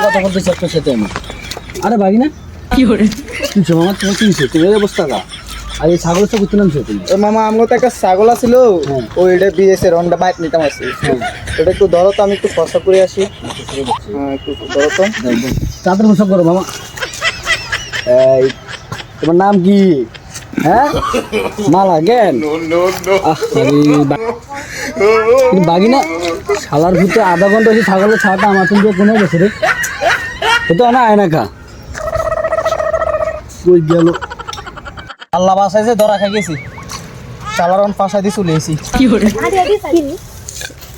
কথা বলতেছি আপনার সাথে আমি। আরে ভাগি না কি করে মামা তোমার কি হয়েছে? তোমার অবস্থা কা আর এই ছাগলের তো করতে নামছো তুমি? মামা আমার তো একটা ছাগল আছিল, ওইটা বিয়েছে রন্ডা বাইক নিতাম আসি। এটা একটু ধরো তো, আমি একটু ফসা করে আসি। একটু ধরো তো, চাদর ফসা করো মামা। এই তোমার নাম কি? হ্যাঁ মালা জ্ঞান বাগি না শালার ভিতরে আধা ঘন্টা হচ্ছে ছাগলের ছাড়টা আমার তুমি কোনো গেছে রে, তো না আয় না খা কই গেল। আল্লাহ বাসায় যে ধরা খাই গেছি, চালারন ফাঁসা দিয়ে চলে এসি।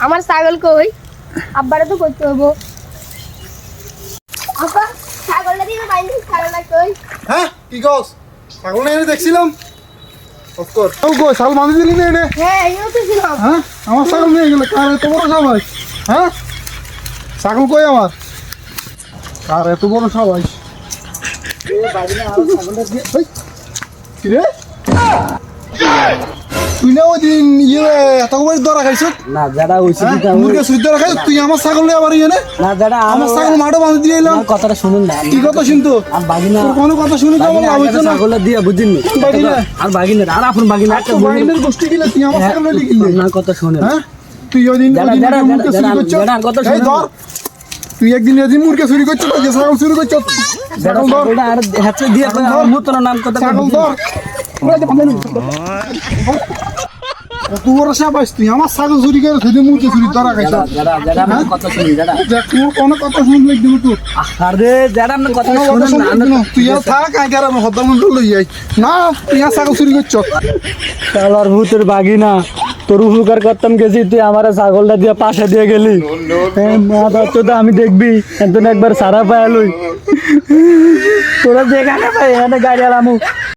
আমার ছাগল কই? আব্বারে তো করতে হবো। আব্বা ছাগলটা দিয়ে বাইরে ছাগলটা কই? হ্যাঁ কি কস? ছাগল না এনে দেখছিলাম। অফকোর্স ও গো ছাগল বাঁধি দিলি না এনে? হ্যাঁ এইও তো ছিলাম। হ্যাঁ আমার ছাগল নিয়ে গেল কার এত বড় সবাই? হ্যাঁ ছাগল কই আমার? কার এত বড় সবাই? কি রে তুই না ওই দিন এত বড় ধরা খাইছ না যারা হইছে মুরগি সুই ধরা খাইছ, তুই আমার ছাগল নিয়ে আবার ইয়ে না যারা আমার ছাগল মাঠে বাঁধি দিয়ে এলাম। কথাটা শুনুন না কি কথা শুনতো? আর বাগিনা তোর কোনো কথা শুনে কেমন লাভ হইছে না? ছাগলের দিয়া বুঝিনি বাগিনা আর বাগিনা আর আপন বাগিনা একটা বাইনের গোষ্ঠী কিলে তুই আমার ছাগল নিয়ে কিনলে। না কথা শুনে হ্যাঁ তুই ওই দিন মুরগি চুরি করছ। এই ধর তুই একদিন এদিন মুরগি চুরি করছ, তোকে ছাগল চুরি করছ। ছাগল ধর আর হাতে দিয়ে মুতর নাম কথা ছাগল ধর। তুই ওর সাবাস, তুই আমার ছাগল চুরি করে তুই মুরগি চুরি ধরা খাইছ। যারা যারা আমার কথা শুনি যারা দেখ তোর কোনো কথা শুনলে দিব তোর আরে যারা আমার কথা কোনো কথা শুনুন শুনলে না তুই আর থাক আগে আমার হদ্দা মন্ডল লই আই না, তুই আর ছাগল চুরি করছ। শালার ভূতের বাগিনা তোর উপকার করতাম গেছি, তুই আমার ছাগলটা দিয়ে পাশে দিয়ে গেলি। মা বাচ্চা আমি দেখবি একজন একবার সারা পায়ালুই তোরা যেখানে পাই এখানে গাড়ি আলামু।